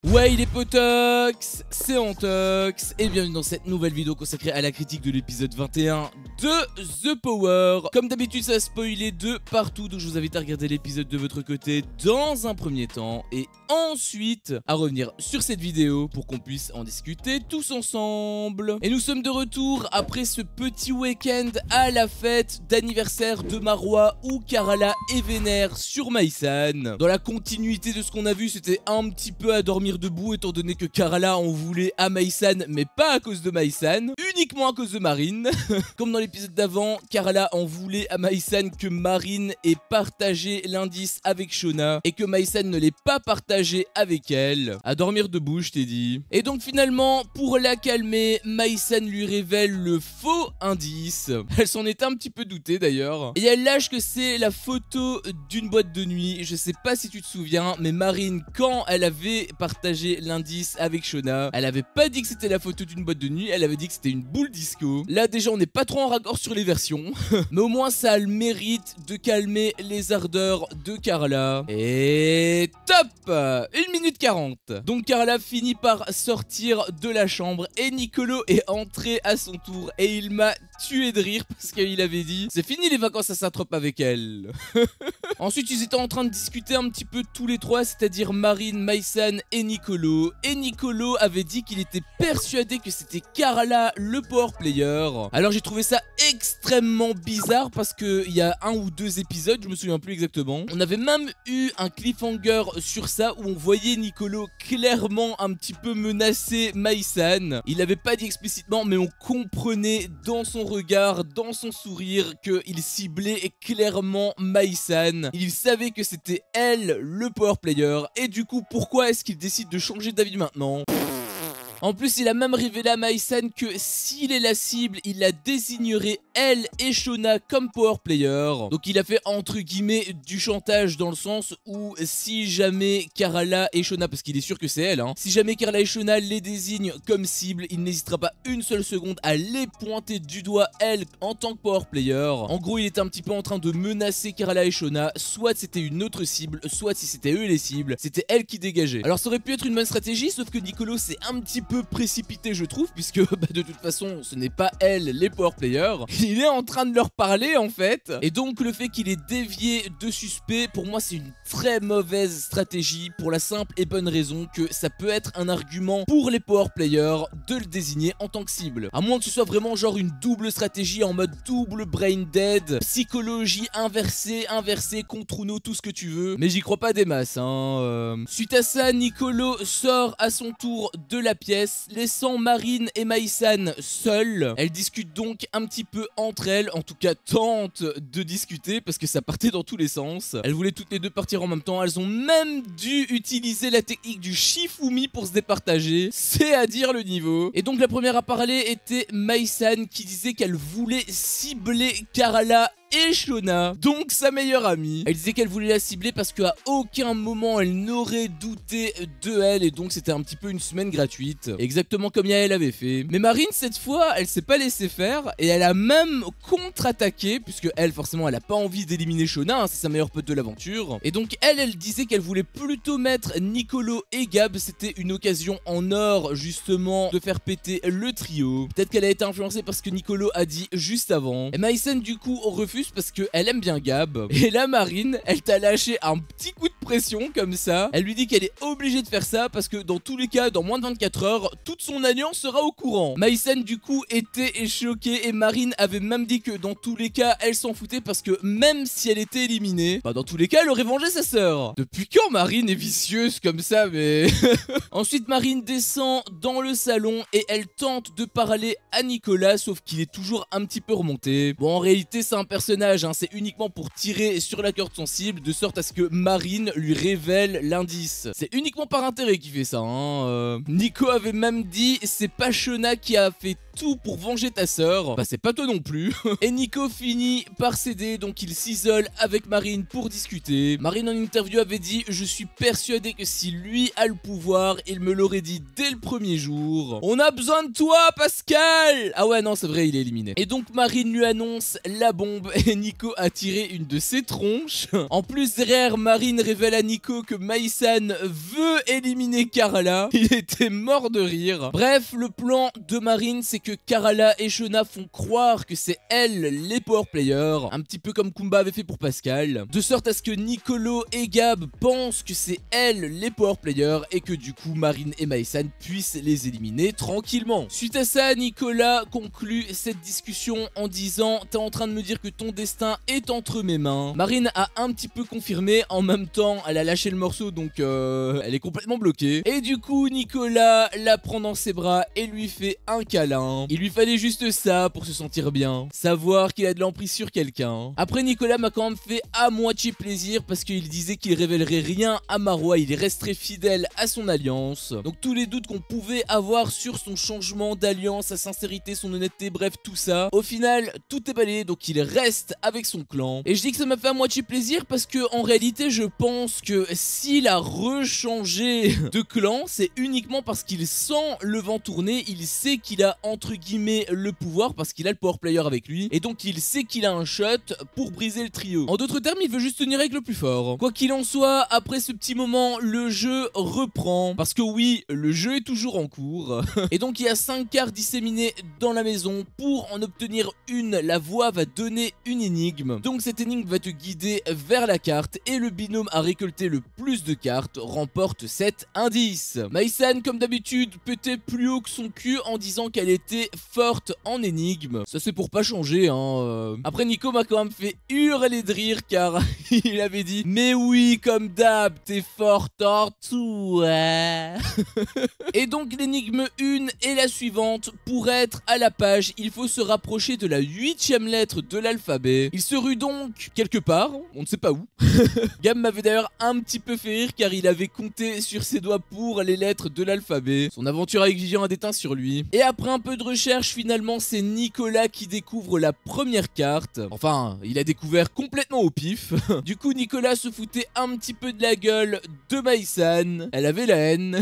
Ouais les potox, c'est Antox et bienvenue dans cette nouvelle vidéo consacrée à la critique de l'épisode 21 de The Power. Comme d'habitude ça a spoilé de partout, donc je vous invite à regarder l'épisode de votre côté dans un premier temps et ensuite à revenir sur cette vidéo pour qu'on puisse en discuter tous ensemble. Et nous sommes de retour après ce petit week-end à la fête d'anniversaire de Marwa où Karala est vénère sur Maïsan. Dans la continuité de ce qu'on a vu, c'était un petit peu à dormir debout étant donné que Karala en voulait à Maïsan mais pas à cause de Maïsan, uniquement à cause de Marine. Comme dans l'épisode d'avant, Karala en voulait à Maïsan que Marine ait partagé l'indice avec Shona et que Maïsan ne l'ait pas partagé avec elle. À dormir debout, je t'ai dit. Et donc finalement, pour la calmer, Maïsan lui révèle le faux indice. Elle s'en était un petit peu doutée d'ailleurs. Et elle lâche que c'est la photo d'une boîte de nuit. Je sais pas si tu te souviens, mais Marine, quand elle avait partagé l'indice avec Shona, elle avait pas dit que c'était la photo d'une boîte de nuit, elle avait dit que c'était une boule disco. Là déjà on n'est pas trop en raccord sur les versions, mais au moins ça a le mérite de calmer les ardeurs de Karala. Et top 1 minute 40. Donc Karala finit par sortir de la chambre et Nicolo est entré à son tour et il m'a tué de rire parce qu'il avait dit c'est fini les vacances à Saint-Trope avec elle. Ensuite ils étaient en train de discuter un petit peu tous les trois, c'est-à-dire Marine, Maïsan et Nicolo. Et Nicolo avait dit qu'il était persuadé que c'était Karala le power player. Alors j'ai trouvé ça extrêmement bizarre parce que il y a un ou deux épisodes, je me souviens plus exactement, on avait même eu un cliffhanger sur ça où on voyait Nicolo clairement un petit peu menacer Maïsan. Il l'avait pas dit explicitement mais on comprenait dans son regard, dans son sourire qu'il ciblait clairement Maïsan. Il savait que c'était elle le power player et du coup pourquoi est-ce qu'il décide de changer d'avis maintenant? En plus, il a même révélé à Maïsan que s'il est la cible, il la désignerait elle et Shona comme power player. Donc il a fait entre guillemets du chantage dans le sens où si jamais Karala et Shona, parce qu'il est sûr que c'est elle, si jamais Karala et Shona les désignent comme cible, il n'hésitera pas une seule seconde à les pointer du doigt elle en tant que power player. En gros, il était un petit peu en train de menacer Karala et Shona, soit c'était une autre cible, soit si c'était eux les cibles, c'était elle qui dégageait. Alors ça aurait pu être une bonne stratégie, sauf que Nicolo c'est un petit peu précipité je trouve, puisque de toute façon ce n'est pas elle les power players, il est en train de leur parler en fait, et donc le fait qu'il ait dévié de suspect, pour moi c'est une très mauvaise stratégie pour la simple et bonne raison que ça peut être un argument pour les power players de le désigner en tant que cible, à moins que ce soit vraiment genre une double stratégie en mode double brain dead, psychologie inversée contre Uno, tout ce que tu veux, mais j'y crois pas des masses Suite à ça, Nicolo sort à son tour de la pièce, laissant Marine et Maïsan seules. Elles discutent donc un petit peu entre elles, en tout cas tentent de discuter parce que ça partait dans tous les sens. Elles voulaient toutes les deux partir en même temps, elles ont même dû utiliser la technique du Shifumi pour se départager, c'est à dire le niveau. Et donc la première à parler était Maïsan qui disait qu'elle voulait cibler Karala et Shona, donc sa meilleure amie. Elle disait qu'elle voulait la cibler parce qu'à aucun moment elle n'aurait douté de elle et donc c'était un petit peu une semaine gratuite, exactement comme Yael avait fait. Mais Marine cette fois elle s'est pas laissée faire et elle a même contre-attaqué puisque elle forcément elle a pas envie d'éliminer Shona, c'est sa meilleure pote de l'aventure. Et donc elle disait qu'elle voulait plutôt mettre Nicolo et Gab, c'était une occasion en or justement de faire péter le trio. Peut-être qu'elle a été influencée par ce que Nicolo a dit juste avant. Et Maïsan du coup refuse parce qu'elle aime bien Gab. Et là Marine, elle t'a lâché un petit coup de pression comme ça. Elle lui dit qu'elle est obligée de faire ça parce que dans tous les cas, dans moins de 24 heures, toute son alliance sera au courant. Maïsan du coup était choquée et Marine avait même dit que dans tous les cas, elle s'en foutait parce que même si elle était éliminée, dans tous les cas, elle aurait vengé sa sœur. Depuis quand Marine est vicieuse comme ça, mais... Ensuite, Marine descend dans le salon et elle tente de parler à Nicolas, sauf qu'il est toujours un petit peu remonté. Bon, en réalité, c'est un personnage, c'est uniquement pour tirer sur la corde sensible, de sorte à ce que Marine lui révèle l'indice. C'est uniquement par intérêt qu'il fait ça, Nico avait même dit, c'est pas Shona qui a fait tout pour venger ta sœur, bah c'est pas toi non plus. Et Nico finit par céder, donc il s'isole avec Marine pour discuter. Marine en interview avait dit, je suis persuadé que si lui a le pouvoir, il me l'aurait dit dès le premier jour. On a besoin de toi Pascal. Ah ouais non c'est vrai, il est éliminé. Et donc Marine lui annonce la bombe et Nico a tiré une de ses tronches. En plus derrière, Marine révèle révèle à Nico que Maïsan veut éliminer Karala. Il était mort de rire. Bref, le plan de Marine, c'est que Karala et Shona font croire que c'est elles les power players, un petit peu comme Kumba avait fait pour Pascal, de sorte à ce que Nicolo et Gab pensent que c'est elles les power players et que du coup Marine et Maïsan puissent les éliminer tranquillement. Suite à ça, Nicolas conclut cette discussion en disant « T'es en train de me dire que ton destin est entre mes mains ». Marine a un petit peu confirmé, en même temps elle a lâché le morceau donc elle est complètement bloquée. Et du coup Nicolas la prend dans ses bras et lui fait un câlin. Il lui fallait juste ça pour se sentir bien, savoir qu'il a de l'emprise sur quelqu'un. Après Nicolas m'a quand même fait à moitié plaisir parce qu'il disait qu'il révélerait rien à Marois, il resterait fidèle à son alliance. Donc tous les doutes qu'on pouvait avoir sur son changement d'alliance, sa sincérité, son honnêteté, bref tout ça, au final tout est balayé, donc il reste avec son clan. Et je dis que ça m'a fait à moitié plaisir parce que en réalité je pense que s'il a rechangé de clan, c'est uniquement parce qu'il sent le vent tourner, il sait qu'il a entre guillemets le pouvoir parce qu'il a le power player avec lui et donc il sait qu'il a un shot pour briser le trio. En d'autres termes, il veut juste tenir avec le plus fort. Quoi qu'il en soit, après ce petit moment, le jeu reprend parce que oui, le jeu est toujours en cours et donc il y a 5 cartes disséminées dans la maison. Pour en obtenir une, la voix va donner une énigme. Donc cette énigme va te guider vers la carte et le binôme à récolter le plus de cartes remporte cet indice. Maïsan, comme d'habitude, pétait plus haut que son cul en disant qu'elle était forte en énigme. Ça c'est pour pas changer hein. Après Nico m'a quand même fait hurler de rire car il avait dit « Mais oui, comme d'hab, t'es forte en tout hein. » Et donc l'énigme 1 est la suivante. Pour être à la page, il faut se rapprocher de la 8e lettre de l'alphabet. Il se rue donc quelque part, on ne sait pas où. Gab m'avait d'ailleurs un petit peu fait rire car il avait compté sur ses doigts pour les lettres de l'alphabet. Son aventure avec Vivian a déteint sur lui. Et après un peu de recherche, finalement c'est Nicolas qui découvre la première carte. Enfin, il a découvert complètement au pif. Du coup, Nicolas se foutait un petit peu de la gueule de Maïsan. Elle avait la haine.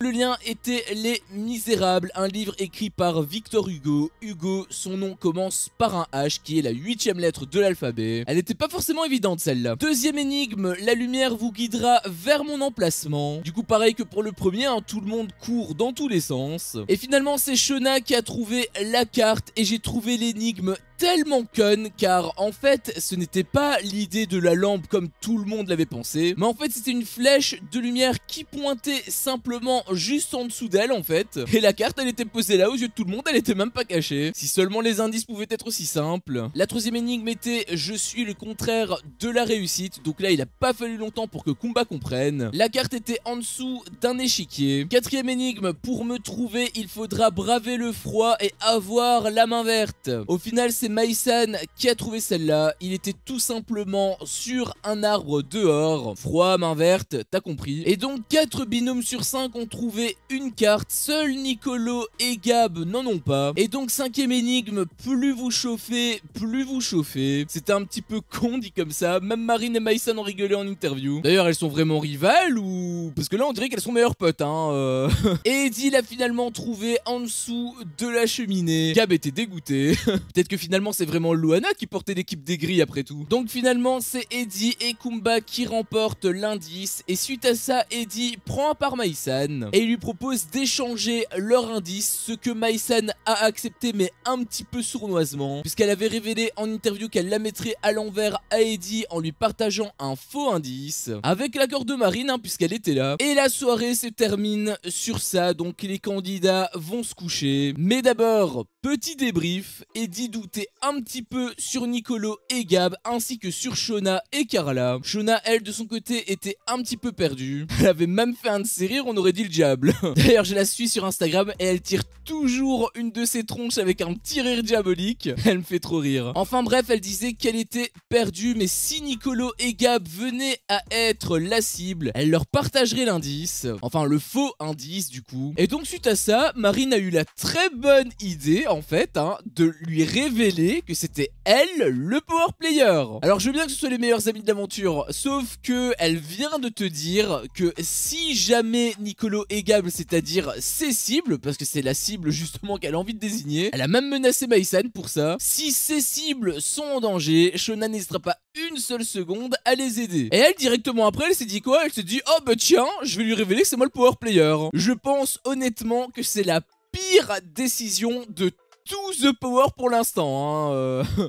Le lien était Les Misérables, un livre écrit par Victor Hugo. Hugo, son nom commence par un H qui est la 8e lettre de l'alphabet. Elle n'était pas forcément évidente celle-là. Deuxième énigme, la lumière vous guidera vers mon emplacement. Du coup, pareil que pour le premier, hein, tout le monde court dans tous les sens. Et finalement, c'est Shona qui a trouvé la carte et j'ai trouvé l'énigme tellement conne car en fait ce n'était pas l'idée de la lampe comme tout le monde l'avait pensé, mais en fait c'était une flèche de lumière qui pointait simplement juste en dessous d'elle en fait, et la carte elle était posée là aux yeux de tout le monde, elle était même pas cachée. Si seulement les indices pouvaient être aussi simples. La troisième énigme était je suis le contraire de la réussite, donc là il a pas fallu longtemps pour que Kumba comprenne. La carte était en dessous d'un échiquier. Quatrième énigme, pour me trouver il faudra braver le froid et avoir la main verte. Au final c'est Maïsan qui a trouvé celle-là. Il était tout simplement sur un arbre dehors. Froid, main verte, t'as compris. Et donc 4 binômes sur 5 ont trouvé une carte. Seuls Nicolo et Gab n'en ont pas. Et donc 5ème énigme, plus vous chauffez, plus vous chauffez. C'était un petit peu con dit comme ça. Même Marine et Maïsan ont rigolé en interview. D'ailleurs elles sont vraiment rivales ou... Parce que là on dirait qu'elles sont meilleures potes hein. Et Eddie l'a finalement trouvé en dessous de la cheminée. Gab était dégoûté. Peut-être que finalement c'est vraiment Luana qui portait l'équipe des grilles après tout. Donc finalement c'est Eddie et Kumba qui remportent l'indice. Et suite à ça Eddie prend à part Maïsan et il lui propose d'échanger leur indice. Ce que Maïsan a accepté mais un petit peu sournoisement, puisqu'elle avait révélé en interview qu'elle la mettrait à l'envers à Eddie en lui partageant un faux indice. Avec l'accord de Marine hein, puisqu'elle était là. Et la soirée se termine sur ça. Donc les candidats vont se coucher. Mais d'abord, petit débrief. Eddie doutait un petit peu sur Nicolo et Gab ainsi que sur Shona et Karla. Shona elle de son côté était un petit peu perdue. Elle avait même fait un de ses rires, on aurait dit le diable. D'ailleurs je la suis sur Instagram et elle tire toujours une de ses tronches avec un petit rire diabolique. Elle me fait trop rire. Enfin bref, elle disait qu'elle était perdue mais si Nicolo et Gab venaient à être la cible, elle leur partagerait l'indice. Enfin le faux indice du coup. Et donc suite à ça, Marine a eu la très bonne idée en fait hein, de lui révéler révélé que c'était elle le power player. Alors je veux bien que ce soit les meilleurs amis de l'aventure, sauf que elle vient de te dire que si jamais Niccolo et Gab, c'est-à-dire ses cibles, parce que c'est la cible justement qu'elle a envie de désigner, elle a même menacé Maïsan pour ça, si ses cibles sont en danger, Shona n'hésitera pas une seule seconde à les aider. Et elle directement après, elle s'est dit quoi? Elle s'est dit oh bah tiens, je vais lui révéler que c'est moi le power player. Je pense honnêtement que c'est la pire décision de tout The Power pour l'instant.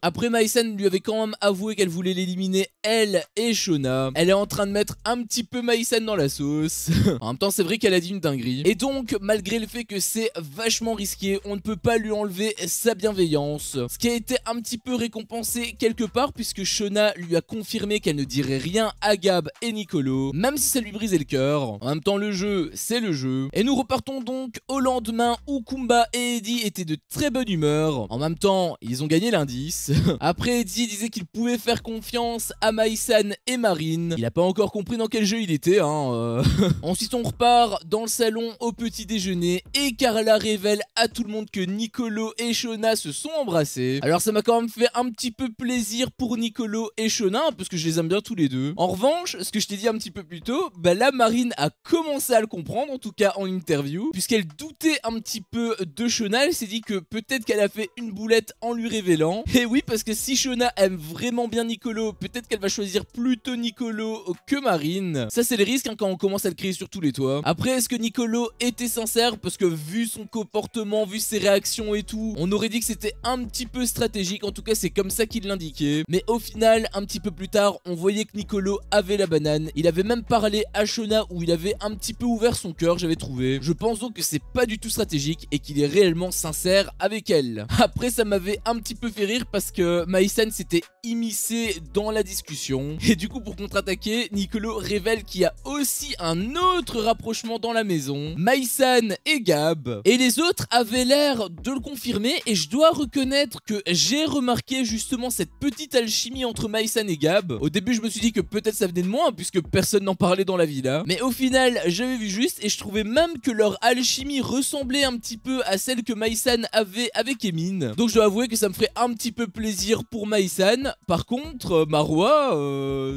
Après, Maïsan lui avait quand même avoué qu'elle voulait l'éliminer, elle et Shona. Elle est en train de mettre un petit peu Maïsan dans la sauce. En même temps, c'est vrai qu'elle a dit une dinguerie. Et donc, malgré le fait que c'est vachement risqué, on ne peut pas lui enlever sa bienveillance. Ce qui a été un petit peu récompensé quelque part, puisque Shona lui a confirmé qu'elle ne dirait rien à Gab et Niccolo, même si ça lui brisait le cœur. En même temps, le jeu, c'est le jeu. Et nous repartons donc au lendemain où Kumba et Eddie étaient de très bonne humeur. En même temps, ils ont gagné l'indice. Après, Eddie disait qu'il pouvait faire confiance à Maïsan et Marine. Il a pas encore compris dans quel jeu il était. Ensuite, on repart dans le salon au petit déjeuner et Carla révèle à tout le monde que Niccolo et Shona se sont embrassés. Alors ça m'a quand même fait un petit peu plaisir pour Niccolo et Shona, parce que je les aime bien tous les deux. En revanche, ce que je t'ai dit un petit peu plus tôt, bah là Marine a commencé à le comprendre, en tout cas en interview, puisqu'elle doutait un petit peu de Shona. Elle s'est dit que peut-être qu'elle a fait une boulette en lui révélant. Et oui, parce que si Shona aime vraiment bien Niccolo, peut-être qu'elle va choisir plutôt Niccolo que Marine. Ça c'est le risque quand on commence à le crier sur tous les toits. Après, est-ce que Niccolo était sincère? Parce que vu son comportement, vu ses réactions et tout, on aurait dit que c'était un petit peu stratégique. En tout cas, c'est comme ça qu'il l'indiquait. Mais au final, un petit peu plus tard, on voyait que Niccolo avait la banane. Il avait même parlé à Shona où il avait un petit peu ouvert son cœur, j'avais trouvé. Je pense donc que c'est pas du tout stratégique et qu'il est réellement sincère avec elle. Après, ça m'avait un petit peu fait rire parce que Maïsan s'était immiscé dans la discussion. Et du coup, pour contre-attaquer, Niccolo révèle qu'il y a aussi un autre rapprochement dans la maison. Maïsan et Gab. Et les autres avaient l'air de le confirmer. Et je dois reconnaître que j'ai remarqué justement cette petite alchimie entre Maïsan et Gab. Au début, je me suis dit que peut-être ça venait de moi, puisque personne n'en parlait dans la villa. Mais au final, j'avais vu juste et je trouvais même que leur alchimie ressemblait un petit peu à celle que Maïsan avait avec Emin. Donc je dois avouer que ça me ferait un petit peu plaisir pour Maïsan. Par contre, Marwa,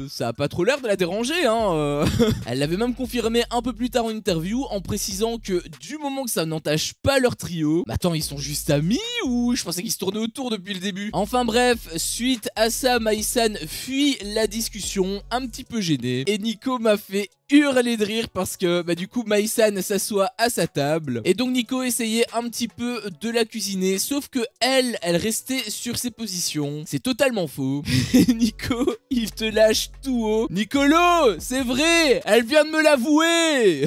ça a pas trop l'air de la déranger, Elle l'avait même confirmé un peu plus tard en interview en précisant que du moment que ça n'entache pas leur trio, mais attends, ils sont juste amis ou je pensais qu'ils se tournaient autour depuis le début. Enfin bref, suite à ça, Maïsan fuit la discussion, un petit peu gêné. Et Nico m'a fait hurler de rire parce que du coup Maïsan s'assoit à sa table et donc Nico essayait un petit peu de la cuisiner, sauf que elle restait sur ses positions. C'est totalement faux. Nico, il te lâche tout haut. Niccolo, c'est vrai, elle vient de me l'avouer.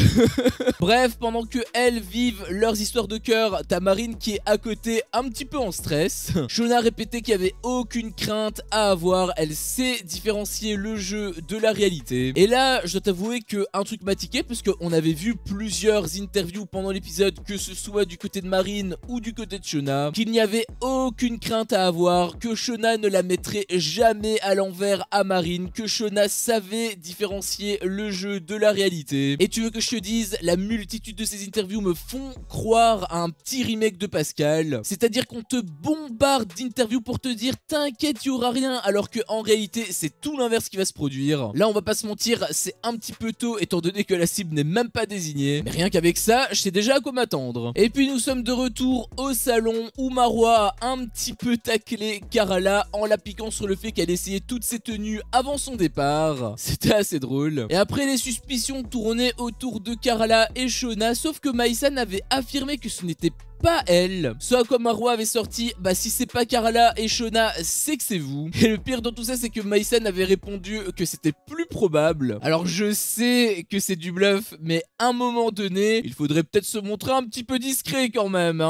Bref, pendant que elles vivent leurs histoires de cœur, t'as Marine qui est à côté un petit peu en stress. Shona répétait qu'il n'y avait aucune crainte à avoir, elle sait différencier le jeu de la réalité. Et là, je dois t'avouer que un truc m'a tiqué, parce qu'on avait vu plusieurs interviews pendant l'épisode, que ce soit du côté de Marine ou du côté de Shona, qu'il n'y avait aucune crainte à avoir, que Shona ne la mettrait jamais à l'envers à Marine, que Shona savait différencier le jeu de la réalité. Et tu veux que je te dise, la multitude de ces interviews me font croire à un petit remake de Pascal, c'est-à-dire qu'on te bombarde d'interviews pour te dire t'inquiète, il y aura rien, alors que en réalité c'est tout l'inverse qui va se produire. Là on va pas se mentir, c'est un petit peu tôt étant donné que la cible n'est même pas désignée, mais rien qu'avec ça, je sais déjà à quoi m'attendre. Et puis nous sommes de retour au salon où Marwa a un petit peu taclé Carla en la piquant sur le fait qu'elle essayait toutes ses tenues avant son départ. C'était assez drôle. Et après, les suspicions tournaient autour de Carla et Shona, sauf que Maïsan avait affirmé que ce n'était pas elle. Ce à quoi Marwa avait sorti, si c'est pas Carla et Shona, c'est que c'est vous. Et le pire dans tout ça, c'est que Maïsan avait répondu que c'était plus probable. Alors je sais que c'est du bluff, mais à un moment donné, il faudrait peut-être se montrer un petit peu discret quand même,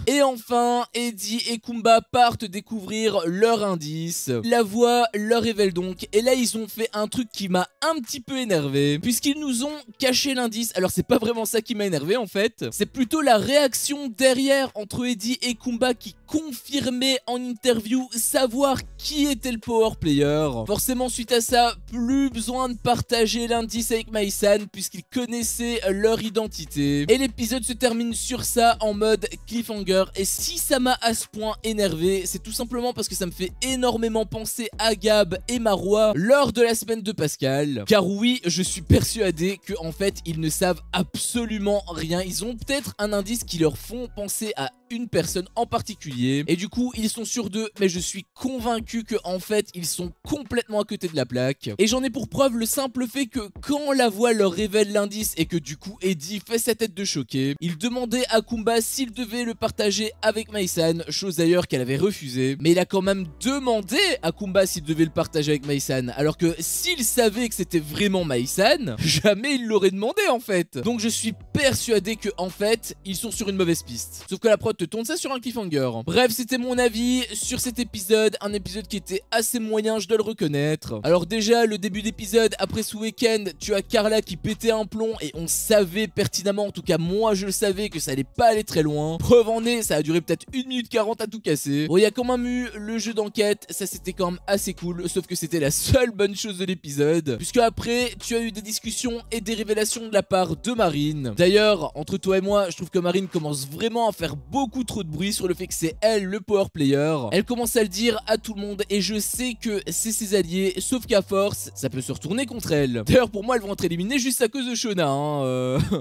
Et enfin, Eddie et Kumba partent découvrir leur indice. La voix leur révèle donc, et là ils ont fait un truc qui m'a un petit peu énervé, puisqu'ils nous ont caché l'indice. Alors c'est pas vraiment ça qui m'a énervé en fait, c'est plutôt la réaction réaction derrière entre Eddie et Kumba qui confirmait en interview savoir qui était le power player. Forcément suite à ça, plus besoin de partager l'indice avec Mai-san puisqu'ils connaissaient leur identité. Et l'épisode se termine sur ça en mode cliffhanger. Et si ça m'a à ce point énervé, c'est tout simplement parce que ça me fait énormément penser à Gab et Marwa lors de la semaine de Pascal. Car oui, je suis persuadé que en fait ils ne savent absolument rien. Ils ont peut-être un indice qui leur font penser à une personne en particulier et du coup ils sont sûrs d'eux, mais je suis convaincu que en fait ils sont complètement à côté de la plaque. Et j'en ai pour preuve le simple fait que quand la voix leur révèle l'indice et que du coup Eddie fait sa tête de choqué, il demandait à Kumba s'il devait le partager avec Mai-san, chose d'ailleurs qu'elle avait refusée, mais il a quand même demandé à Kumba s'il devait le partager avec Mai-san, alors que s'il savait que c'était vraiment Mai-san, jamais il l'aurait demandé en fait. Donc je suis persuadé que en fait ils sont sur une mauvaise piste. Sauf que la prod te tourne ça sur un cliffhanger. Bref, c'était mon avis sur cet épisode, un épisode qui était assez moyen, je dois le reconnaître. Alors déjà, le début d'épisode, après ce week-end, tu as Carla qui pétait un plomb et on savait pertinemment, en tout cas moi je le savais, que ça allait pas aller très loin. Preuve en est, ça a duré peut-être 1 minute 40 à tout casser. Bon, il y a quand même eu le jeu d'enquête, ça c'était quand même assez cool, sauf que c'était la seule bonne chose de l'épisode, puisque après, tu as eu des discussions et des révélations de la part de Marine. D'ailleurs, entre toi et moi, je trouve que Marine commence vraiment à faire beaucoup trop de bruit sur le fait que c'est elle le power player. Elle commence à le dire à tout le monde et je sais que c'est ses alliés, sauf qu'à force, ça peut se retourner contre elle. D'ailleurs, pour moi, elles vont être éliminées juste à cause de Shona.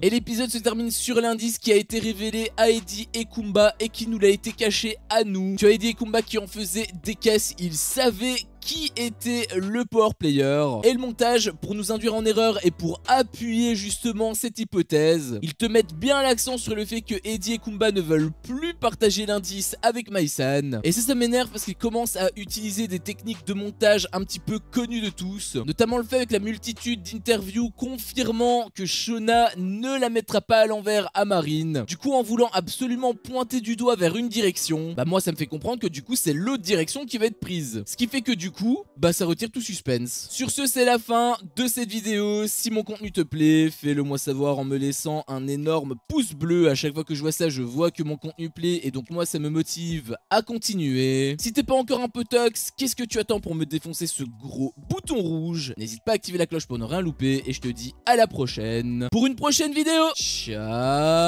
Et l'épisode se termine sur l'indice qui a été révélé à Eddie et Kumba et qui nous l'a été caché à nous. Tu as Eddie et Kumba qui en faisaient des caisses, ils savaient qui était le power player. Et le montage, pour nous induire en erreur et pour appuyer justement cette hypothèse, ils te mettent bien l'accent sur le fait que Eddie et Kumba ne veulent plus partager l'indice avec Mai-san. Et ça m'énerve parce qu'ils commencent à utiliser des techniques de montage un petit peu connues de tous, notamment le fait avec la multitude d'interviews confirmant que Shona ne la mettra pas à l'envers à Marine. Du coup, en voulant absolument pointer du doigt vers une direction, bah moi ça me fait comprendre que du coup c'est l'autre direction qui va être prise. Ce qui fait que du coup, bah ça retire tout suspense. Sur ce, c'est la fin de cette vidéo. Si mon contenu te plaît, fais-le moi savoir en me laissant un énorme pouce bleu. À chaque fois que je vois ça, je vois que mon contenu plaît et donc moi ça me motive à continuer. Si t'es pas encore un peu tox, qu'est-ce que tu attends pour me défoncer ce gros bouton rouge? N'hésite pas à activer la cloche pour ne rien louper et je te dis à la prochaine pour une prochaine vidéo. Ciao.